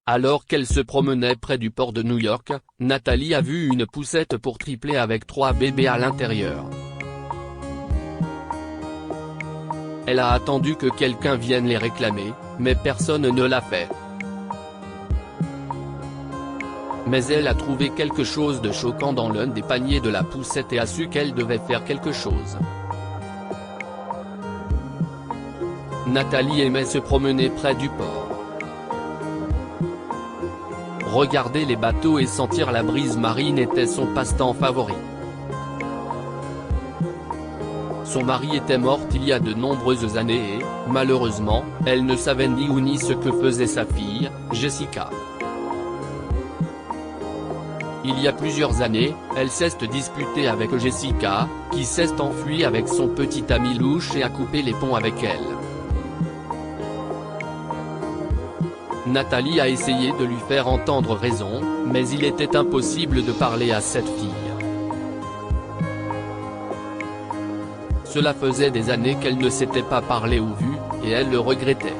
Alors qu'elle se promenait près du port de New York, Nathalie a vu une poussette pour tripler avec 3 bébés à l'intérieur. Elle a attendu que quelqu'un vienne les réclamer, mais personne ne l'a fait. Mais elle a trouvé quelque chose de choquant dans l'un des paniers de la poussette et a su qu'elle devait faire quelque chose. Nathalie aimait se promener près du port. Regarder les bateaux et sentir la brise marine était son passe-temps favori. Son mari était mort il y a de nombreuses années et, malheureusement, elle ne savait ni où ni ce que faisait sa fille, Jessica. Il y a plusieurs années, elle s'est disputée avec Jessica, qui s'est enfuie avec son petit ami louche et a coupé les ponts avec elle. Nathalie a essayé de lui faire entendre raison, mais il était impossible de parler à cette fille. Cela faisait des années qu'elle ne s'était pas parlé ou vue, et elle le regrettait.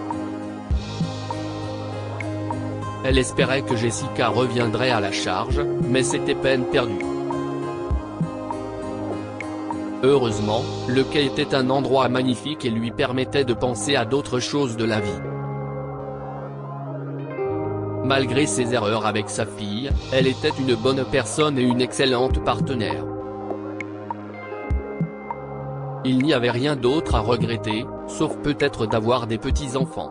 Elle espérait que Jessica reviendrait à la charge, mais c'était peine perdue. Heureusement, le quai était un endroit magnifique et lui permettait de penser à d'autres choses de la vie. Malgré ses erreurs avec sa fille, elle était une bonne personne et une excellente partenaire. Il n'y avait rien d'autre à regretter, sauf peut-être d'avoir des petits-enfants.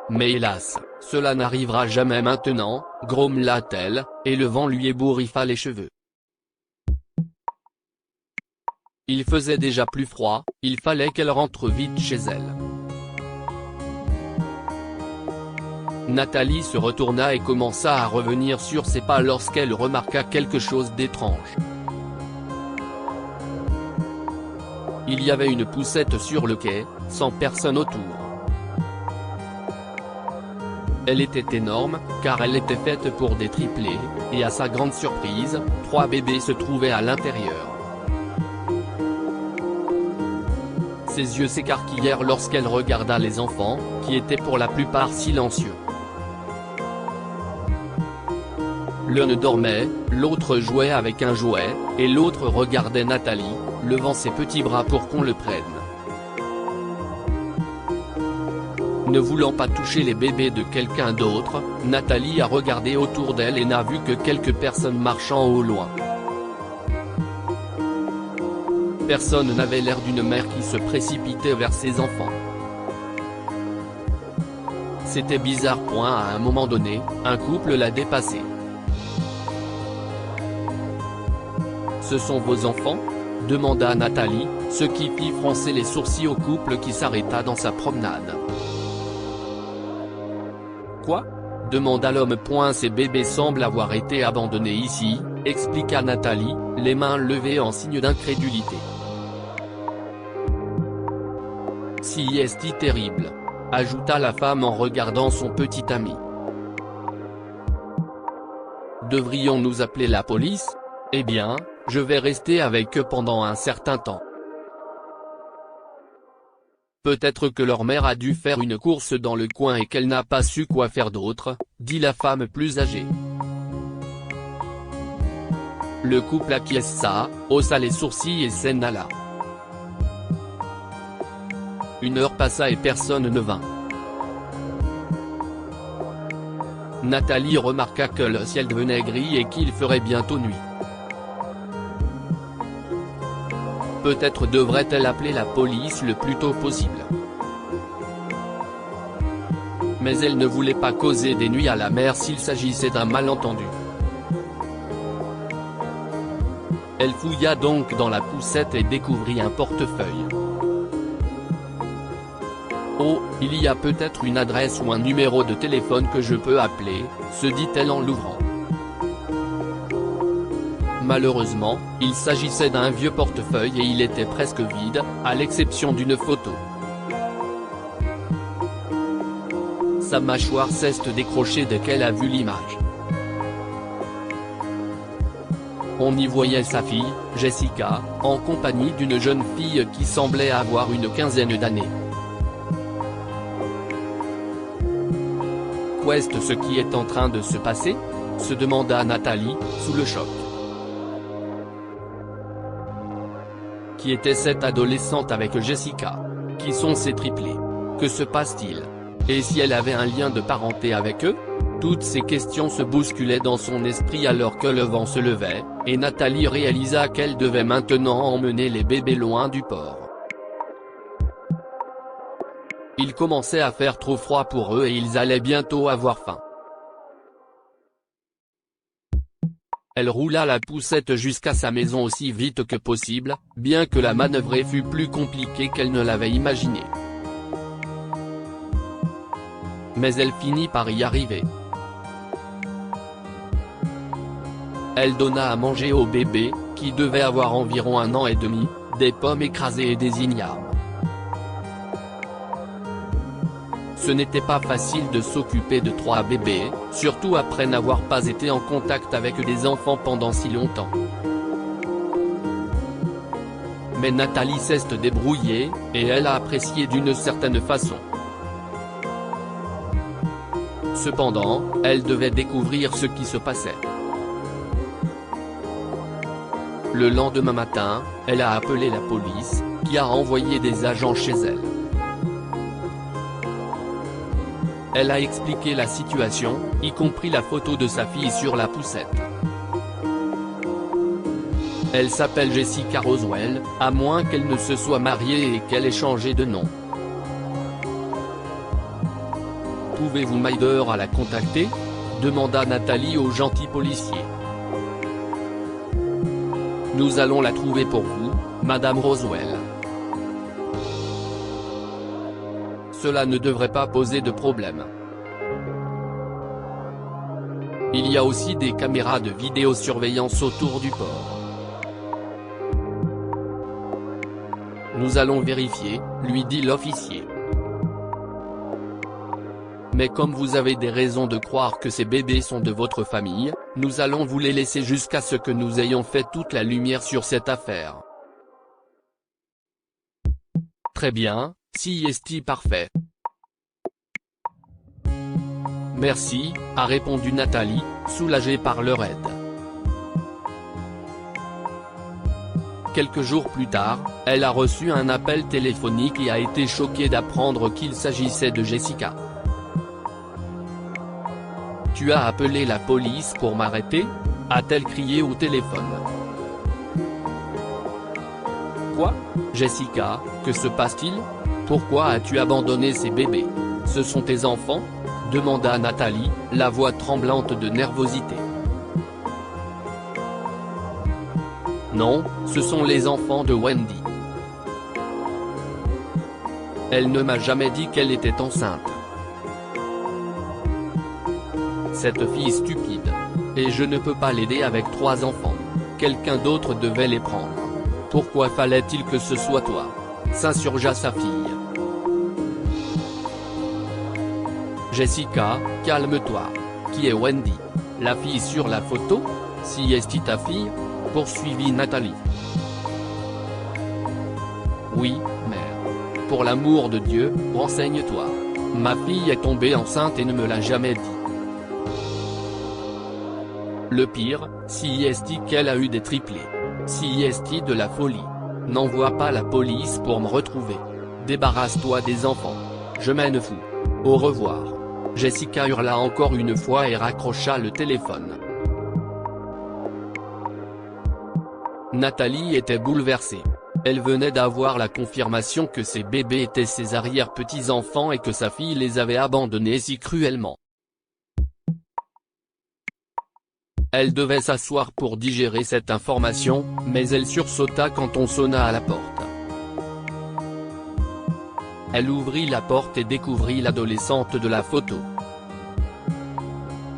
Mais hélas, cela n'arrivera jamais maintenant, grommela-t-elle, et le vent lui ébouriffa les cheveux. Il faisait déjà plus froid, il fallait qu'elle rentre vite chez elle. Nathalie se retourna et commença à revenir sur ses pas lorsqu'elle remarqua quelque chose d'étrange. Il y avait une poussette sur le quai, sans personne autour. Elle était énorme, car elle était faite pour des triplés, et à sa grande surprise, 3 bébés se trouvaient à l'intérieur. Ses yeux s'écarquillèrent lorsqu'elle regarda les enfants, qui étaient pour la plupart silencieux. L'un dormait, l'autre jouait avec un jouet, et l'autre regardait Nathalie, levant ses petits bras pour qu'on le prenne. Ne voulant pas toucher les bébés de quelqu'un d'autre, Nathalie a regardé autour d'elle et n'a vu que quelques personnes marchant au loin. Personne n'avait l'air d'une mère qui se précipitait vers ses enfants. C'était bizarre. À un moment donné, un couple l'a dépassé. « Ce sont vos enfants ?» demanda Nathalie, ce qui fit froncer les sourcils au couple qui s'arrêta dans sa promenade. « Quoi ?» demanda l'homme. « Ces bébés semblent avoir été abandonnés ici », expliqua Nathalie, les mains levées en signe d'incrédulité. « Si est-il terrible », ajouta la femme en regardant son petit ami. « Devrions-nous appeler la police ? Eh bien, je vais rester avec eux pendant un certain temps. Peut-être que leur mère a dû faire une course dans le coin et qu'elle n'a pas su quoi faire d'autre, » dit la femme plus âgée. Le couple acquiesça, haussa les sourcils et s'en alla. Une heure passa et personne ne vint. Nathalie remarqua que le ciel devenait gris et qu'il ferait bientôt nuit. Peut-être devrait-elle appeler la police le plus tôt possible. Mais elle ne voulait pas causer des nuits à la mère s'il s'agissait d'un malentendu. Elle fouilla donc dans la poussette et découvrit un portefeuille. « Oh, il y a peut-être une adresse ou un numéro de téléphone que je peux appeler », se dit-elle en l'ouvrant. Malheureusement, il s'agissait d'un vieux portefeuille et il était presque vide, à l'exception d'une photo. Sa mâchoire s'est décrochée dès qu'elle a vu l'image. On y voyait sa fille, Jessica, en compagnie d'une jeune fille qui semblait avoir une quinzaine d'années. pourquoi est-ce ce qui est en train de se passer ? Se demanda Nathalie, sous le choc. Qui était cette adolescente avec Jessica? Qui sont ces triplés? Que se passe-t-il? Et si elle avait un lien de parenté avec eux? Toutes ces questions se bousculaient dans son esprit alors que le vent se levait, et Nathalie réalisa qu'elle devait maintenant emmener les bébés loin du port. Il commençait à faire trop froid pour eux et ils allaient bientôt avoir faim. Elle roula la poussette jusqu'à sa maison aussi vite que possible, bien que la manœuvrer fût plus compliquée qu'elle ne l'avait imaginé. Mais elle finit par y arriver. Elle donna à manger au bébé, qui devait avoir environ 1 an et demi, des pommes écrasées et des ignames. Ce n'était pas facile de s'occuper de 3 bébés, surtout après n'avoir pas été en contact avec des enfants pendant si longtemps. Mais Nathalie s'est débrouillée, et elle a apprécié d'une certaine façon. Cependant, elle devait découvrir ce qui se passait. Le lendemain matin, elle a appelé la police, qui a envoyé des agents chez elle. Elle a expliqué la situation, y compris la photo de sa fille sur la poussette. Elle s'appelle Jessica Roswell, à moins qu'elle ne se soit mariée et qu'elle ait changé de nom. Pouvez-vous m'aider à la contacter ? Demanda Nathalie au gentil policier. Nous allons la trouver pour vous, Madame Roswell. Cela ne devrait pas poser de problème. Il y a aussi des caméras de vidéosurveillance autour du port. Nous allons vérifier, lui dit l'officier. Mais comme vous avez des raisons de croire que ces bébés sont de votre famille, nous allons vous les laisser jusqu'à ce que nous ayons fait toute la lumière sur cette affaire. Très bien, si est parfait. Merci, a répondu Nathalie, soulagée par leur aide. Quelques jours plus tard, elle a reçu un appel téléphonique et a été choquée d'apprendre qu'il s'agissait de Jessica. « Tu as appelé la police pour m'arrêter ?» a-t-elle crié au téléphone. « Quoi ? Jessica, que se passe-t-il ? Pourquoi as-tu abandonné ces bébés ? Ce sont tes enfants ? » demanda Nathalie, la voix tremblante de nervosité. « Non, ce sont les enfants de Wendy. Elle ne m'a jamais dit qu'elle était enceinte. Cette fille stupide. Et je ne peux pas l'aider avec 3 enfants. Quelqu'un d'autre devait les prendre. Pourquoi fallait-il que ce soit toi ? » s'insurgea sa fille. « Jessica, calme-toi. Qui est Wendy ? La fille sur la photo ? Si est ta fille ? » poursuivit Nathalie. « Oui, mère. Pour l'amour de Dieu, renseigne-toi. Ma fille est tombée enceinte et ne me l'a jamais dit. Le pire, si est qu'elle a eu des triplés. Si est de la folie. N'envoie pas la police pour me retrouver. Débarrasse-toi des enfants. Je m'en fous. Au revoir. » Jessica hurla encore une fois et raccrocha le téléphone. Nathalie était bouleversée. Elle venait d'avoir la confirmation que ses bébés étaient ses arrière-petits-enfants et que sa fille les avait abandonnés si cruellement. Elle devait s'asseoir pour digérer cette information, mais elle sursauta quand on sonna à la porte. Elle ouvrit la porte et découvrit l'adolescente de la photo.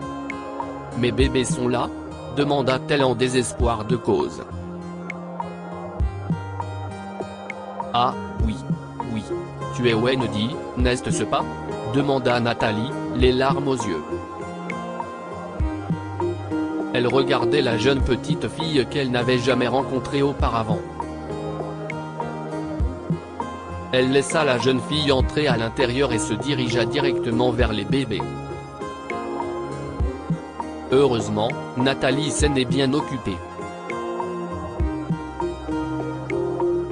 « Mes bébés sont là ? » demanda-t-elle en désespoir de cause. « Ah, oui. Oui. Tu es Wendy, n'est-ce pas ?» demanda Nathalie, les larmes aux yeux. Elle regardait la jeune petite fille qu'elle n'avait jamais rencontrée auparavant. Elle laissa la jeune fille entrer à l'intérieur et se dirigea directement vers les bébés. Heureusement, Nathalie s'en est bien occupée.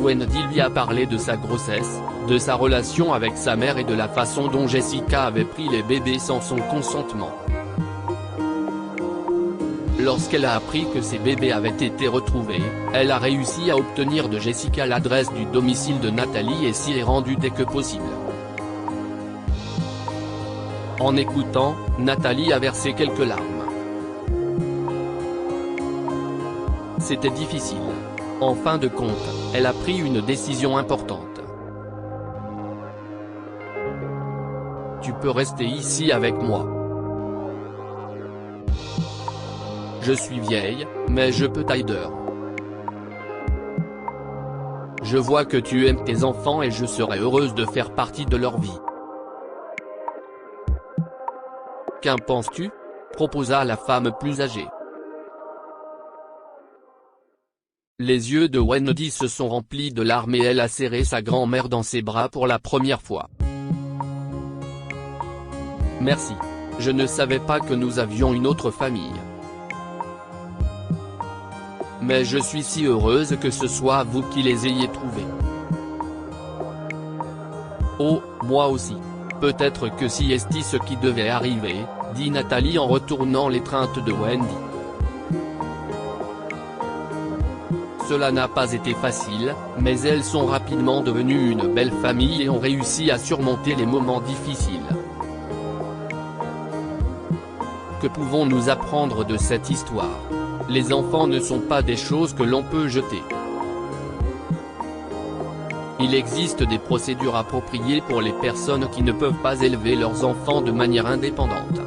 Wendy lui a parlé de sa grossesse, de sa relation avec sa mère et de la façon dont Jessica avait pris les bébés sans son consentement. Lorsqu'elle a appris que ses bébés avaient été retrouvés, elle a réussi à obtenir de Jessica l'adresse du domicile de Nathalie et s'y est rendue dès que possible. En écoutant, Nathalie a versé quelques larmes. C'était difficile. En fin de compte, elle a pris une décision importante. Tu peux rester ici avec moi. Je suis vieille, mais je peux t'aider. Je vois que tu aimes tes enfants et je serai heureuse de faire partie de leur vie. Qu'en penses-tu ? Proposa la femme plus âgée. Les yeux de Wendy se sont remplis de larmes et elle a serré sa grand-mère dans ses bras pour la première fois. Merci. Je ne savais pas que nous avions une autre famille. Mais je suis si heureuse que ce soit vous qui les ayez trouvés. Oh, moi aussi. Peut-être que si est ce qui devait arriver, dit Nathalie en retournant l'étreinte de Wendy. Cela n'a pas été facile, mais elles sont rapidement devenues une belle famille et ont réussi à surmonter les moments difficiles. Que pouvons-nous apprendre de cette histoire ? Les enfants ne sont pas des choses que l'on peut jeter. Il existe des procédures appropriées pour les personnes qui ne peuvent pas élever leurs enfants de manière indépendante.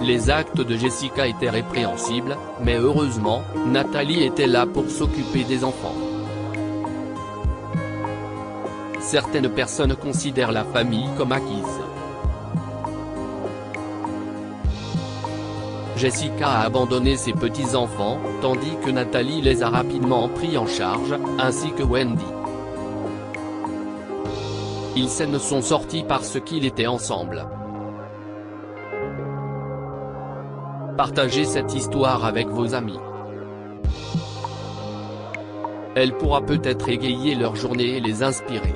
Les actes de Jessica étaient répréhensibles, mais heureusement, Nathalie était là pour s'occuper des enfants. Certaines personnes considèrent la famille comme acquise. Jessica a abandonné ses petits-enfants, tandis que Nathalie les a rapidement pris en charge, ainsi que Wendy. Ils s'en sont sortis parce qu'ils étaient ensemble. Partagez cette histoire avec vos amis. Elle pourra peut-être égayer leur journée et les inspirer.